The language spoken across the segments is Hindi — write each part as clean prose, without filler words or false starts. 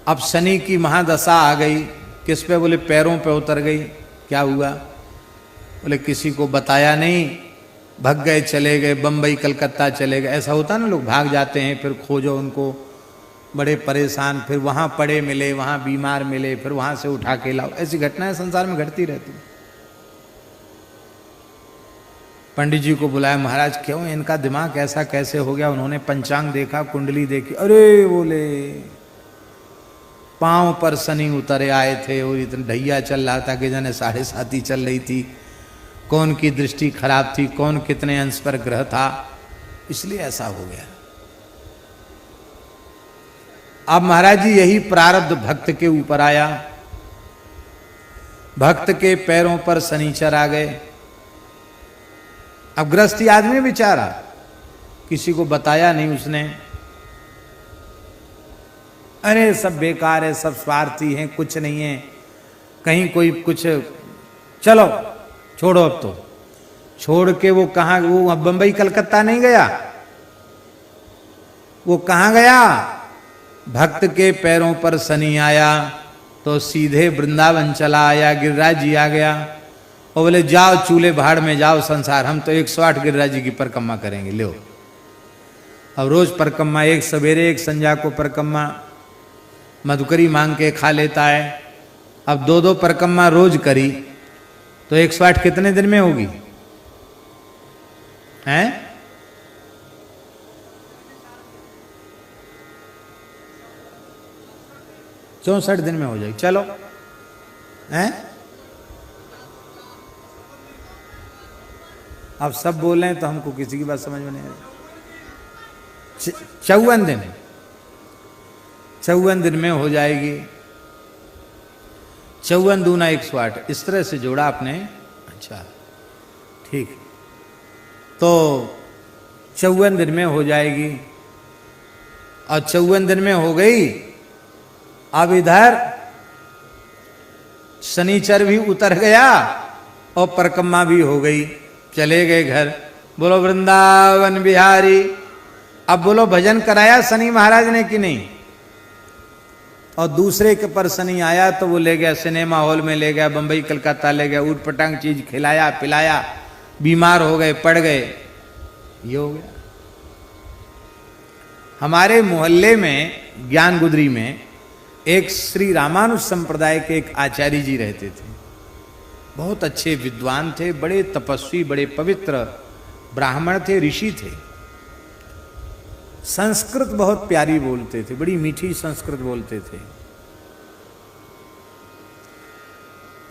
अब शनि की महादशा आ गई, किस पे? बोले पैरों पे उतर गई। क्या हुआ? बोले किसी को बताया नहीं, भग गए, चले गए, बम्बई कलकत्ता चले गए। ऐसा होता ना, लोग भाग जाते हैं, फिर खोजो उनको, बड़े परेशान, फिर वहां पड़े मिले, वहां बीमार मिले, फिर वहां से उठा के लाओ। ऐसी घटनाएं संसार में घटती रहती। पंडित जी को बुलाया, महाराज क्यों इनका दिमाग ऐसा कैसे हो गया? उन्होंने पंचांग देखा, कुंडली देखी, अरे बोले पांव पर शनि उतरे आए थे और इतना ढैया चल रहा था कि जाने 7.5 चल रही थी, कौन की दृष्टि खराब थी, कौन कितने अंश पर ग्रह था, इसलिए ऐसा हो गया। अब महाराज जी यही प्रारब्ध भक्त के ऊपर आया, भक्त के पैरों पर शनिचर आ गए। अब गृहस्थी आदमी बेचारा, किसी को बताया नहीं उसने, अरे सब बेकार है, सब स्वार्थी हैं, कुछ नहीं है, कहीं कोई कुछ, चलो छोड़ो अब तो। छोड़ के वो कहाँ, वो अब बंबई कलकत्ता नहीं गया, वो कहाँ गया? भक्त के पैरों पर शनि आया तो सीधे वृंदावन चला आया, गिरिराज जी आ गया और बोले जाओ चूल्हे भाड़ में जाओ संसार, हम तो 108 गिरिराज जी की परिक्रमा करेंगे, लो। अब रोज परिक्रमा, एक सवेरे एक संध्या को परिक्रमा, मधुकरी मांग के खा लेता है। अब 2-2 परिक्रमा रोज करी तो 108 कितने दिन में होगी? हैं? 64 दिन में हो जाएगी। चलो, हैं? अब सब बोल रहे हैं तो हमको किसी की बात समझ में नहीं आ रही। 54 दिन, 54 दिन में हो जाएगी। 54 दूना 108, इस तरह से जोड़ा आपने। अच्छा ठीक, तो 54 दिन में हो जाएगी। और 54 दिन में हो गई। अब इधर शनिचर भी उतर गया और परिक्रमा भी हो गई, चले गए घर। बोलो वृंदावन बिहारी। अब बोलो भजन कराया शनि महाराज ने कि नहीं? और दूसरे के पर शनि आया तो वो ले गया सिनेमा हॉल में, ले गया बंबई कलकत्ता, ले गया, ऊट पटांग चीज खिलाया पिलाया, बीमार हो गए, पड़ गए, ये हो गया। हमारे मोहल्ले में ज्ञान गुदरी में एक श्री रामानुज संप्रदाय के एक आचार्य जी रहते थे। बहुत अच्छे विद्वान थे, बड़े तपस्वी, बड़े पवित्र ब्राह्मण थे, ऋषि थे। संस्कृत बहुत प्यारी बोलते थे, बड़ी मीठी संस्कृत बोलते थे।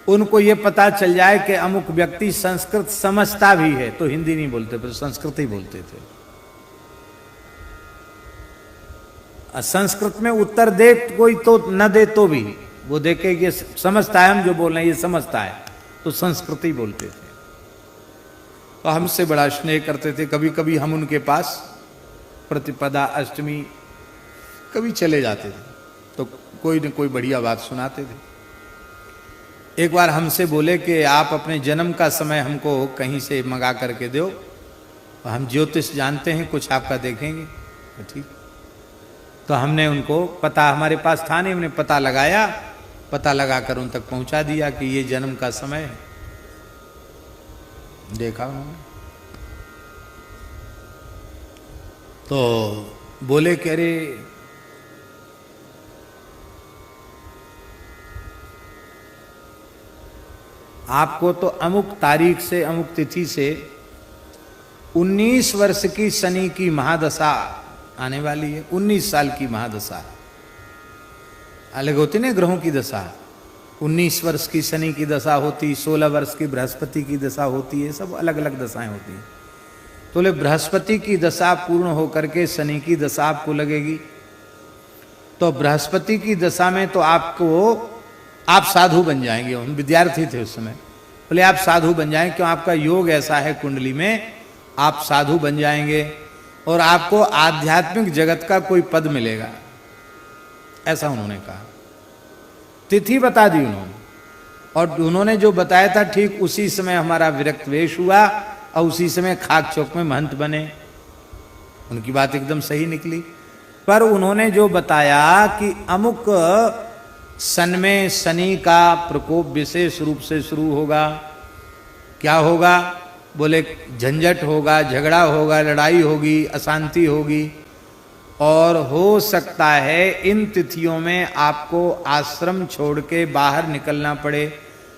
उनको ये पता चल जाए कि अमुक व्यक्ति संस्कृत समझता भी है तो हिंदी नहीं बोलते, पर संस्कृत ही बोलते थे। संस्कृत में उत्तर दे कोई तो न दे तो भी वो देखे ये समझता है, हम जो बोल रहे हैं ये समझता है, तो संस्कृत ही बोलते थे। तो हमसे बड़ा स्नेह करते थे। कभी कभी हम उनके पास प्रतिपदा, अष्टमी कभी चले जाते थे तो कोई न कोई बढ़िया बात सुनाते थे। एक बार हमसे बोले कि आप अपने जन्म का समय हमको कहीं से मंगा करके दो, हम ज्योतिष जानते हैं, कुछ आपका देखेंगे। ठीक, तो हमने उनको पता, हमारे पास था नहीं, हमने पता लगाया, पता लगाकर उन तक पहुंचा दिया कि ये जन्म का समय है। देखा उन्होंने तो बोले कि अरे आपको तो अमुक तारीख से, अमुक तिथि से 19 वर्ष की शनि की महादशा आने वाली है। 19 साल की महादशा अलग होती ना ग्रहों की दशा। 19 वर्ष की शनि की दशा होती, 16 वर्ष की बृहस्पति की दशा होती है, सब अलग अलग दशाएं होती हैं। तो ले बृहस्पति की दशा पूर्ण होकर के शनि की दशा आपको लगेगी। तो बृहस्पति की दशा में तो आपको, आप साधु बन जाएंगे। हम विद्यार्थी थे उस समय, बोले आप साधु बन जाएंगे, क्यों? आपका योग ऐसा है कुंडली में, आप साधु बन जाएंगे और आपको आध्यात्मिक जगत का कोई पद मिलेगा, ऐसा उन्होंने कहा। तिथि बता दी उन्होंने, और उन्होंने जो बताया था ठीक उसी समय हमारा विरक्त वेश हुआ और उसी समय खाक चौक में महंत बने। उनकी बात एकदम सही निकली। पर उन्होंने जो बताया कि अमुक सन में शनि का प्रकोप विशेष रूप से शुरू होगा, क्या होगा? बोले झंझट होगा, झगड़ा होगा, लड़ाई होगी, अशांति होगी, और हो सकता है इन तिथियों में आपको आश्रम छोड़ के बाहर निकलना पड़े।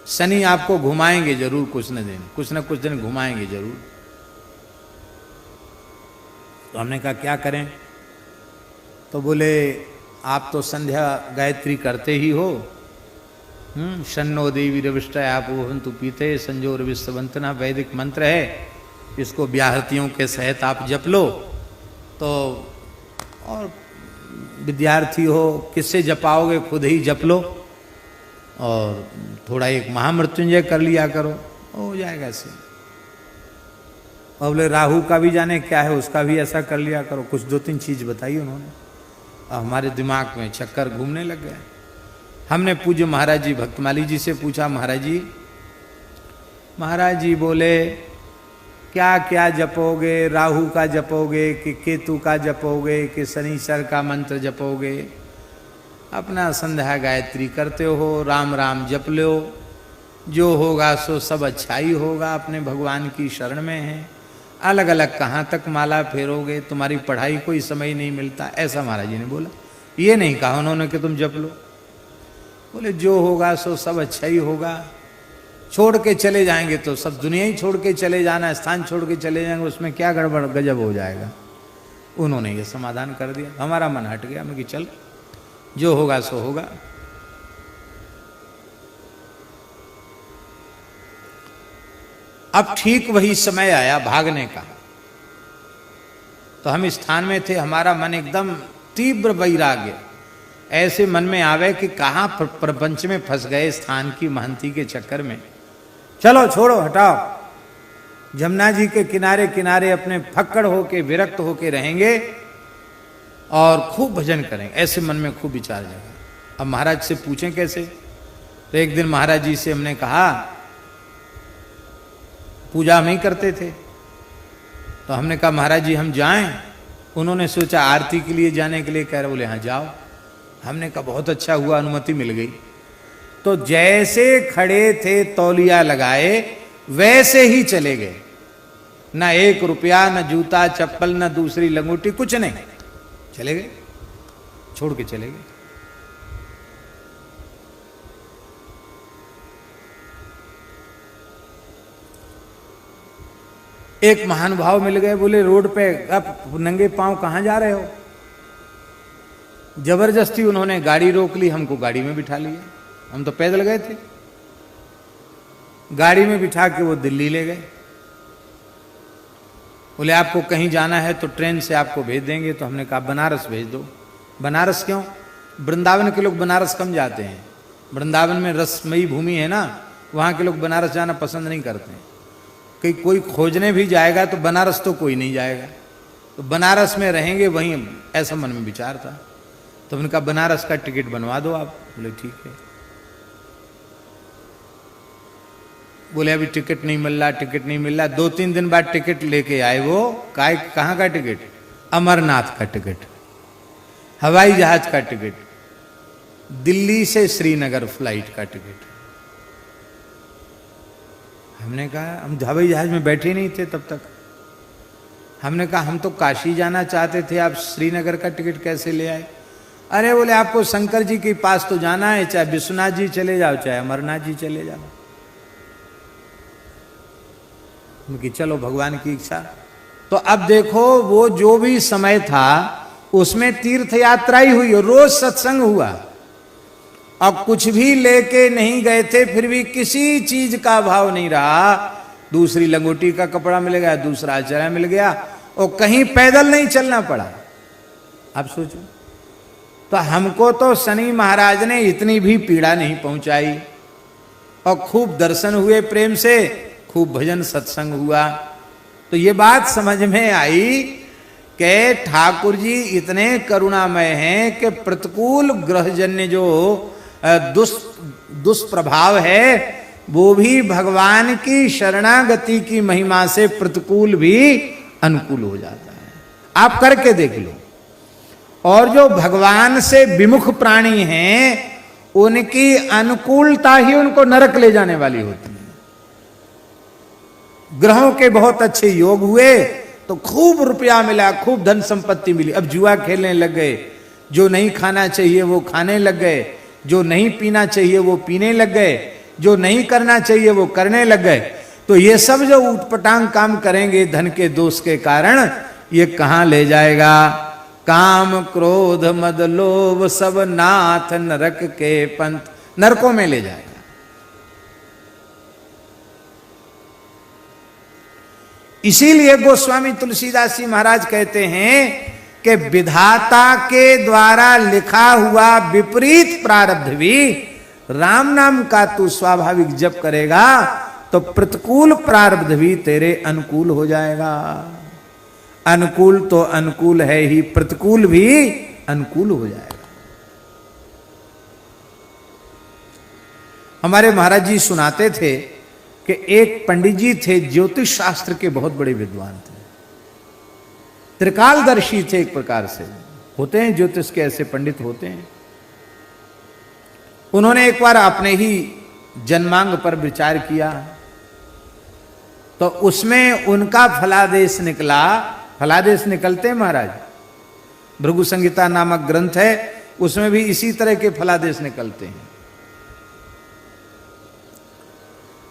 शनि आपको घुमाएंगे जरूर, कुछ न कुछ दिन घुमाएंगे जरूर। तो हमने कहा क्या करें? तो बोले आप तो संध्या गायत्री करते ही हो, शन्नो देवी रविष्टा आप भवन्तु पीते संजोर विश्ववंतना वैदिक मंत्र है, इसको ब्याहतियों के सहित आप जप लो। तो और विद्यार्थी हो, किससे जपाओगे? खुद ही जप लो और थोड़ा एक महामृत्युंजय कर लिया करो, हो जाएगा ऐसे। और बोले राहु का भी जाने क्या है, उसका भी ऐसा कर लिया करो। कुछ 2-3 चीज बताई उन्होंने, और हमारे दिमाग में चक्कर घूमने लग गए। हमने पूज्य महाराज जी भक्तमाली जी से पूछा, महाराज जी बोले क्या क्या जपोगे? राहु का जपोगे कि केतु का जपोगे कि शनिश्चर का मंत्र जपोगे? अपना संध्या गायत्री करते हो, राम राम जप लो, जो होगा सो सब अच्छा ही होगा, अपने भगवान की शरण में है। अलग अलग कहाँ तक माला फेरोगे, तुम्हारी पढ़ाई कोई समय नहीं मिलता, ऐसा महाराज जी ने बोला। ये नहीं कहा उन्होंने कि तुम जप लो। बोले जो होगा सो सब अच्छा ही होगा, छोड़ के चले जाएंगे तो सब दुनिया ही छोड़ के चले जाना, स्थान छोड़ के चले जाएंगे, उसमें क्या गड़बड़ गजब हो जाएगा। उन्होंने ये समाधान कर दिया, हमारा मन हट गया। मैं कि चल जो होगा सो होगा। अब ठीक वही समय आया भागने का। तो हम स्थान में थे, हमारा मन एकदम तीव्र वैराग्य ऐसे मन में आवे कि कहाँ प्रपंच में फंस गए स्थान की महंती के चक्कर में। चलो छोड़ो, हटाओ। जमुना जी के किनारे किनारे अपने फक्कड़ होके विरक्त होके रहेंगे और खूब भजन करेंगे, ऐसे मन में खूब विचार जाएगा। अब महाराज से पूछें कैसे? तो एक दिन महाराज जी से हमने कहा, पूजा हम ही करते थे, तो हमने कहा महाराज जी हम जाएं? उन्होंने सोचा आरती के लिए जाने के लिए कह रहे, बोले हाँ जाओ। हमने कहा बहुत अच्छा हुआ, अनुमति मिल गई। तो जैसे खड़े थे तौलिया लगाए वैसे ही चले गए, ना 1 रुपया, ना जूता चप्पल, ना दूसरी लंगोटी, कुछ नहीं, चले गए, छोड़ के चले गए। एक महानुभाव मिल गए, बोले रोड पे अब नंगे पांव कहां जा रहे हो? जबरदस्ती उन्होंने गाड़ी रोक ली, हमको गाड़ी में बिठा लिया। हम तो पैदल गए थे, गाड़ी में बिठा के वो दिल्ली ले गए। बोले आपको कहीं जाना है तो ट्रेन से आपको भेज देंगे। तो हमने कहा बनारस भेज दो। बनारस क्यों? वृंदावन के लोग बनारस कम जाते हैं, वृंदावन में रसमयी भूमि है ना, वहां के लोग बनारस जाना पसंद नहीं करते हैं। कि कोई खोजने भी जाएगा तो बनारस तो कोई नहीं जाएगा, तो बनारस में रहेंगे वहीं, ऐसा मन में विचार था। तो उनका बनारस का टिकट बनवा दो आप। बोले ठीक है। बोले अभी टिकट नहीं मिल रहा, टिकट नहीं मिल रहा। 2-3 दिन बाद टिकट लेके आए वो। कहाँ का टिकट? अमरनाथ का टिकट, हवाई जहाज का टिकट, दिल्ली से श्रीनगर फ्लाइट का टिकट। हमने कहा हम हवाई जहाज में बैठे नहीं थे तब तक। हमने कहा हम तो काशी जाना चाहते थे, आप श्रीनगर का टिकट कैसे ले आए? अरे बोले आपको शंकर जी के पास तो जाना है, चाहे विश्वनाथ जी चले जाओ चाहे अमरनाथ जी चले जाओ। कि चलो भगवान की इच्छा। तो अब देखो वो जो भी समय था उसमें तीर्थ यात्रा ही हुई, रोज सत्संग हुआ। अब कुछ भी लेके नहीं गए थे, फिर भी किसी चीज का भाव नहीं रहा। दूसरी लंगोटी का कपड़ा मिल गया, दूसरा आचार्य मिल गया, और कहीं पैदल नहीं चलना पड़ा। अब सोचो, तो हमको तो शनि महाराज ने इतनी भी पीड़ा नहीं पहुंचाई, और खूब दर्शन हुए प्रेम से, खूब भजन सत्संग हुआ। तो ये बात समझ में आई कि ठाकुर जी इतने करुणामय हैं कि प्रतिकूल ग्रहजन्य जो दुष्प्रभाव है वो भी भगवान की शरणागति की महिमा से प्रतिकूल भी अनुकूल हो जाता है। आप करके देख लो। और जो भगवान से विमुख प्राणी हैं उनकी अनुकूलता ही उनको नरक ले जाने वाली होती है। ग्रहों के बहुत अच्छे योग हुए तो खूब रुपया मिला, खूब धन संपत्ति मिली, अब जुआ खेलने लग गए, जो नहीं खाना चाहिए वो खाने लग गए, जो नहीं पीना चाहिए वो पीने लग गए, जो नहीं करना चाहिए वो करने लग गए। तो ये सब जो उटपटांग काम करेंगे धन के दोष के कारण, ये कहां ले जाएगा? काम क्रोध मद लोभ सब नाथ नरक के पंथ, नरकों में ले जाएगा। इसीलिए गोस्वामी तुलसीदास जी महाराज कहते हैं कि विधाता के द्वारा लिखा हुआ विपरीत प्रारब्ध भी राम नाम का तू स्वाभाविक जप करेगा तो प्रतिकूल प्रारब्ध भी तेरे अनुकूल हो जाएगा। अनुकूल तो अनुकूल है ही, प्रतिकूल भी अनुकूल हो जाएगा। हमारे महाराज जी सुनाते थे कि एक पंडित जी थे, ज्योतिष शास्त्र के बहुत बड़े विद्वान थे, त्रिकालदर्शी थे, एक प्रकार से होते हैं ज्योतिष के, ऐसे पंडित होते हैं। उन्होंने एक बार अपने ही जन्मांग पर विचार किया तो उसमें उनका फलादेश निकला। फलादेश निकलते हैं महाराज, भृगु संहिता नामक ग्रंथ है, उसमें भी इसी तरह के फलादेश निकलते हैं।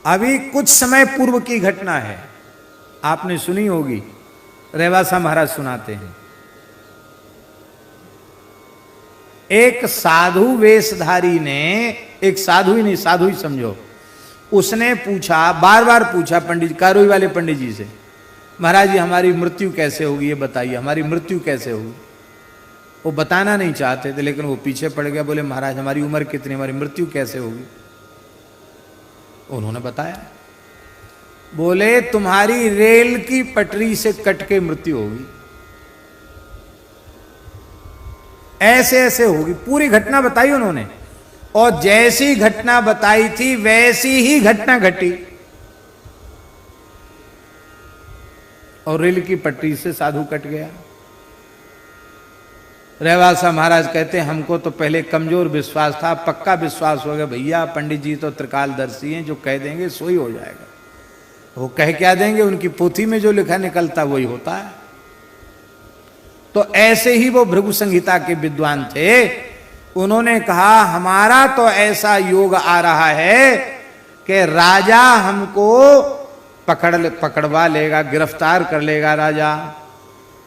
अभी कुछ समय पूर्व की घटना है, आपने सुनी होगी, रेवासा महाराज सुनाते हैं। एक साधु वेशधारी ने, एक साधु ही नहीं, साधु ही समझो, उसने पूछा, बार बार पूछा पंडित, कारोई वाले पंडित जी से, महाराज जी हमारी मृत्यु कैसे होगी, ये बताइए हमारी मृत्यु कैसे होगी। वो बताना नहीं चाहते थे, लेकिन वो पीछे पड़ गया, बोले महाराज हमारी उम्र कितनी, हमारी मृत्यु कैसे होगी। उन्होंने बताया, बोले तुम्हारी रेल की पटरी से कट के मृत्यु होगी, ऐसे ऐसे होगी। पूरी घटना बताई उन्होंने, और जैसी घटना बताई थी वैसी ही घटना घटी, और रेल की पटरी से साधु कट गया। रेवासा महाराज कहते हैं हमको तो पहले कमजोर विश्वास था, पक्का विश्वास हो गया, भैया पंडित जी तो त्रिकालदर्शी हैं, जो कह देंगे सो ही हो जाएगा। वो कह क्या देंगे, उनकी पोथी में जो लिखा निकलता वही होता है। तो ऐसे ही वो भृगु संहिता के विद्वान थे, उन्होंने कहा हमारा तो ऐसा योग आ रहा है कि राजा हमको पकड़वा लेगा, गिरफ्तार कर लेगा राजा,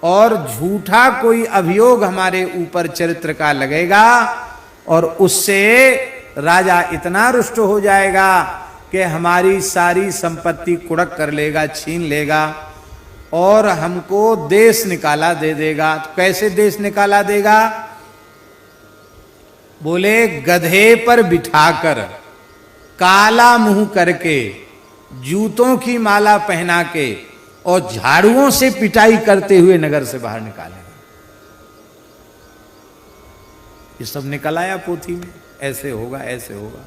और झूठा कोई अभियोग हमारे ऊपर चरित्र का लगेगा, और उससे राजा इतना रुष्ट हो जाएगा कि हमारी सारी संपत्ति कुड़क कर लेगा, छीन लेगा, और हमको देश निकाला दे देगा। तो कैसे देश निकाला देगा? बोले गधे पर बिठाकर, काला मुंह करके, जूतों की माला पहना के, और झाड़ुओं से पिटाई करते हुए नगर से बाहर निकालेगा। ये सब निकल आया पोथी में, ऐसे होगा ऐसे होगा।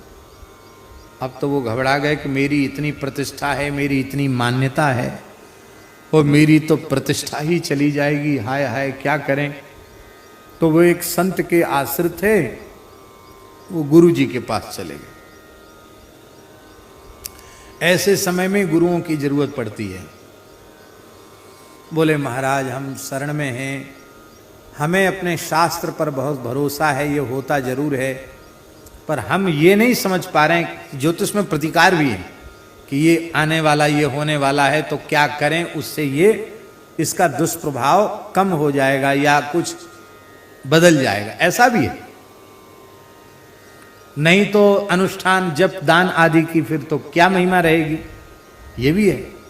अब तो वो घबरा गए कि मेरी इतनी प्रतिष्ठा है, मेरी इतनी मान्यता है, और मेरी तो प्रतिष्ठा ही चली जाएगी, हाय हाय क्या करें। तो वो एक संत के आश्रित थे, वो गुरु जी के पास चले गए। ऐसे समय में गुरुओं की जरूरत पड़ती है। बोले महाराज हम शरण में हैं, हमें अपने शास्त्र पर बहुत भरोसा है, ये होता जरूर है, पर हम ये नहीं समझ पा रहे हैं, ज्योतिष में प्रतिकार भी है कि ये आने वाला, ये होने वाला है, तो क्या करें उससे ये इसका दुष्प्रभाव कम हो जाएगा या कुछ बदल जाएगा, ऐसा भी है। नहीं तो अनुष्ठान जप दान आदि की फिर तो क्या महिमा रहेगी, ये भी है।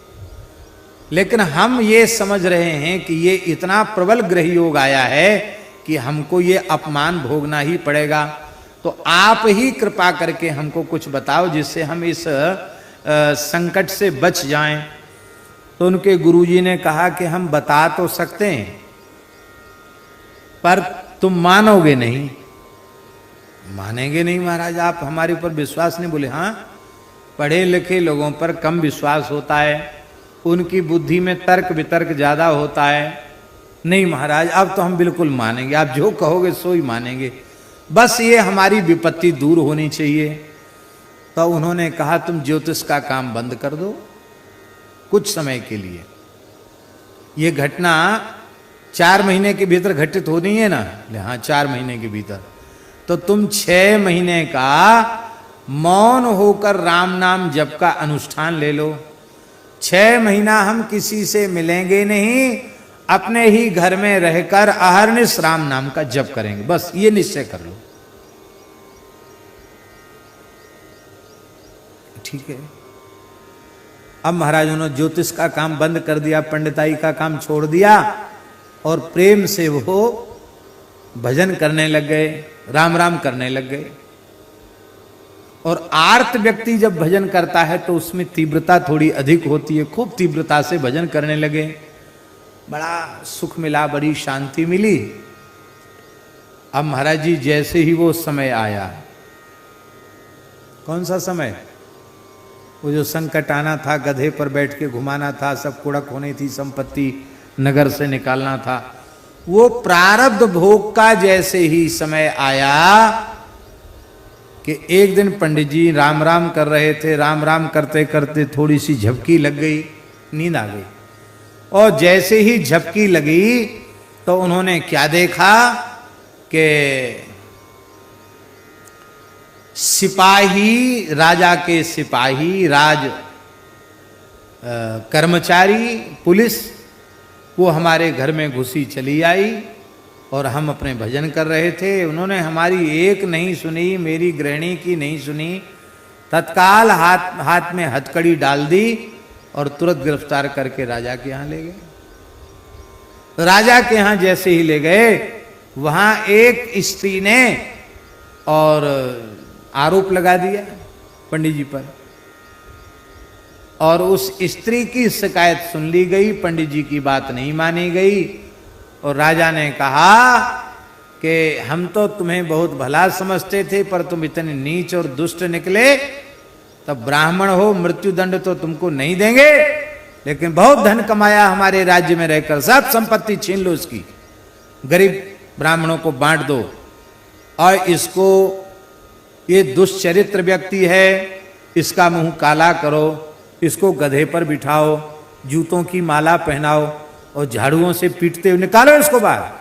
लेकिन हम ये समझ रहे हैं कि ये इतना प्रबल ग्रह योग आया है कि हमको ये अपमान भोगना ही पड़ेगा, तो आप ही कृपा करके हमको कुछ बताओ जिससे हम इस संकट से बच जाएं। तो उनके गुरुजी ने कहा कि हम बता तो सकते हैं, पर तुम मानोगे नहीं। मानेंगे नहीं महाराज, आप हमारे ऊपर विश्वास नहीं। बोले हाँ, पढ़े लिखे लोगों पर कम विश्वास होता है, उनकी बुद्धि में तर्क वितर्क ज्यादा होता है, नहीं महाराज, अब तो हम बिल्कुल मानेंगे, आप जो कहोगे सो ही मानेंगे, बस ये हमारी विपत्ति दूर होनी चाहिए। तो उन्होंने कहा तुम ज्योतिष का काम बंद कर दो कुछ समय के लिए। ये घटना 4 महीने के भीतर घटित होनी है ना? हाँ, 4 महीने के भीतर। तो तुम 6 महीने का मौन होकर राम नाम जप का अनुष्ठान ले लो। 6 महीना हम किसी से मिलेंगे नहीं, अपने ही घर में रहकर अहर्निश राम नाम का जप करेंगे, बस ये निश्चय कर लो। ठीक है। अब महाराज उन्होंने ज्योतिष का काम बंद कर दिया, पंडिताई का काम छोड़ दिया और प्रेम से वो भजन करने लग गए, राम राम करने लग गए। और आर्त व्यक्ति जब भजन करता है तो उसमें तीव्रता थोड़ी अधिक होती है, खूब तीव्रता से भजन करने लगे, बड़ा सुख मिला, बड़ी शांति मिली। अब महाराज जी जैसे ही वो समय आया, कौन सा समय? वो जो संकट आना था, गधे पर बैठ के घुमाना था, सब कुड़क होनी थी, संपत्ति नगर से निकालना था, वो प्रारब्ध भोग का जैसे ही समय आया कि एक दिन पंडित जी राम राम कर रहे थे, राम राम करते करते थोड़ी सी झपकी लग गई, नींद आ गई। और जैसे ही झपकी लगी तो उन्होंने क्या देखा कि सिपाही, राजा के सिपाही, कर्मचारी, पुलिस, वो हमारे घर में घुसी चली आई और हम अपने भजन कर रहे थे। उन्होंने हमारी एक नहीं सुनी, मेरी गृहिणी की नहीं सुनी, तत्काल हाथ में हथकड़ी डाल दी और तुरंत गिरफ्तार करके राजा के यहाँ ले गए। राजा के यहाँ जैसे ही ले गए, वहां एक स्त्री ने और आरोप लगा दिया पंडित जी पर, और उस स्त्री की शिकायत सुन ली गई, पंडित जी की बात नहीं मानी गई। और राजा ने कहा कि हम तो तुम्हें बहुत भला समझते थे, पर तुम इतने नीच और दुष्ट निकले, तब ब्राह्मण हो, मृत्यु दंड तो तुमको नहीं देंगे, लेकिन बहुत धन कमाया हमारे राज्य में रहकर, सब संपत्ति छीन लो इसकी, गरीब ब्राह्मणों को बांट दो, और इसको, ये दुष्चरित्र व्यक्ति है, इसका मुंह काला करो, इसको गधे पर बिठाओ, जूतों की माला पहनाओ और झाड़ुओं से पीटते हुए निकालो इसको बाहर।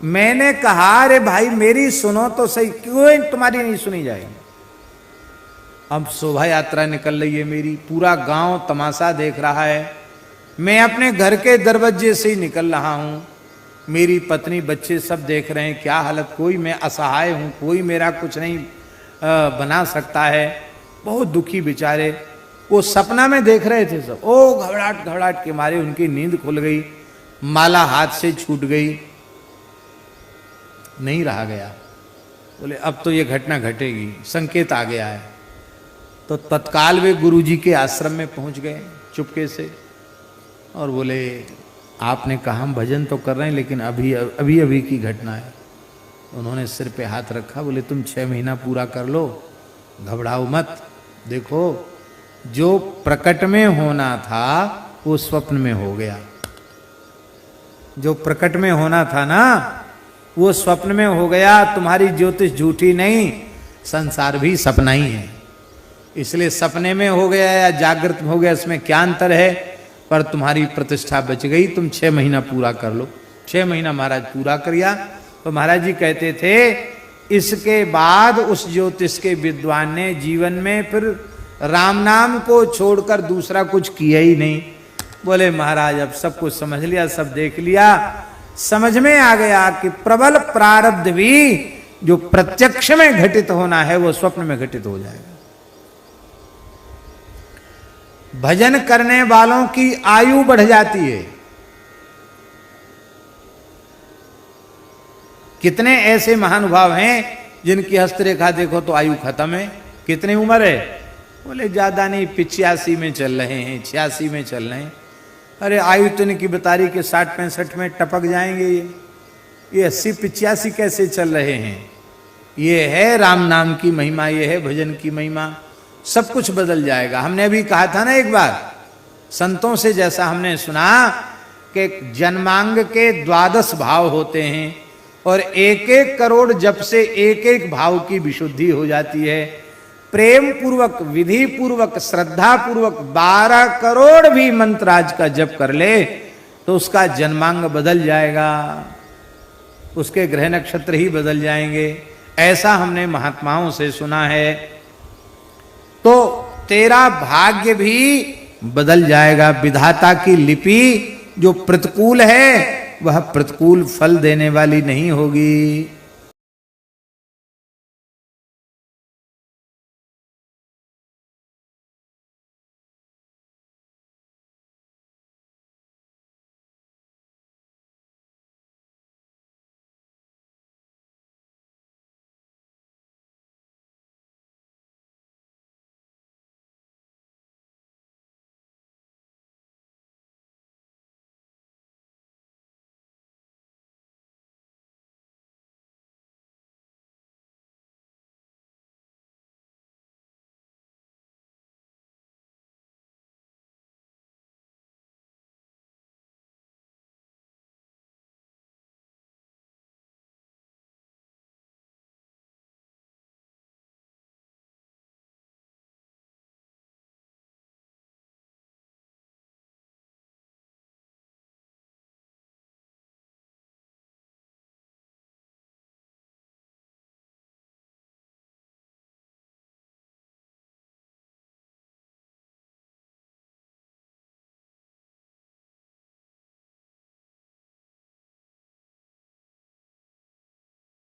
मैंने कहा अरे भाई मेरी सुनो तो सही, क्यों तुम्हारी नहीं सुनी जाएगी? अब शोभा यात्रा निकल रही है मेरी, पूरा गांव तमाशा देख रहा है, मैं अपने घर के दरवाजे से ही निकल रहा हूं, मेरी पत्नी बच्चे सब देख रहे हैं, क्या हालत, कोई, मैं असहाय हूं, कोई मेरा कुछ नहीं बना सकता है, बहुत दुखी बेचारे। वो सपना में देख रहे थे सब, ओ घबराहट घबराहट के मारे उनकी नींद खुल गई, माला हाथ से छूट गई, नहीं रहा गया। बोले अब तो ये घटना घटेगी, संकेत आ गया है। तो तत्काल वे गुरुजी के आश्रम में पहुंच गए चुपके से, और बोले आपने कहा हम भजन तो कर रहे हैं, लेकिन अभी अभी अभी की घटना है। उन्होंने सिर पे हाथ रखा, बोले तुम 6 महीना पूरा कर लो, घबराओ मत, देखो जो प्रकट में होना था वो स्वप्न में हो गया, जो प्रकट में होना था ना वो स्वप्न में हो गया। तुम्हारी ज्योतिष झूठी नहीं, संसार भी सपना ही है, इसलिए सपने में हो गया या जागृत में हो गया, इसमें क्या अंतर है, पर तुम्हारी प्रतिष्ठा बच गई, तुम 6 महीना पूरा कर लो। 6 महीना महाराज पूरा किया। तो महाराज जी कहते थे इसके बाद उस ज्योतिष के विद्वान ने जीवन में फिर राम नाम को छोड़कर दूसरा कुछ किया ही नहीं। बोले महाराज अब सब कुछ समझ लिया, सब देख लिया, समझ में आ गया कि प्रबल प्रारब्ध भी जो प्रत्यक्ष में घटित होना है वो स्वप्न में घटित हो जाएगा। भजन करने वालों की आयु बढ़ जाती है। कितने ऐसे महानुभाव हैं जिनकी हस्तरेखा देखो तो आयु खत्म है। कितनी उम्र है? बोले ज्यादा नहीं, 85 में चल रहे हैं, 86 में चल रहे हैं। अरे आयु तो इनकी बता रही कि 60-65 में टपक जाएंगे। ये 80-85 कैसे चल रहे हैं? ये है राम नाम की महिमा, ये है भजन की महिमा, सब कुछ बदल जाएगा। हमने अभी कहा था ना एक बार संतों से जैसा हमने सुना कि जन्मांग के 12 भाव होते हैं और 1-1 करोड़ जप से 1-1 भाव की विशुद्धि हो जाती है। प्रेम पूर्वक, विधि पूर्वक, श्रद्धा पूर्वक 12 करोड़ भी मंत्राज का जप कर ले तो उसका जन्मांग बदल जाएगा, उसके ग्रह नक्षत्र ही बदल जाएंगे, ऐसा हमने महात्माओं से सुना है। तो तेरा भाग्य भी बदल जाएगा। विधाता की लिपि जो प्रतिकूल है वह प्रतिकूल फल देने वाली नहीं होगी।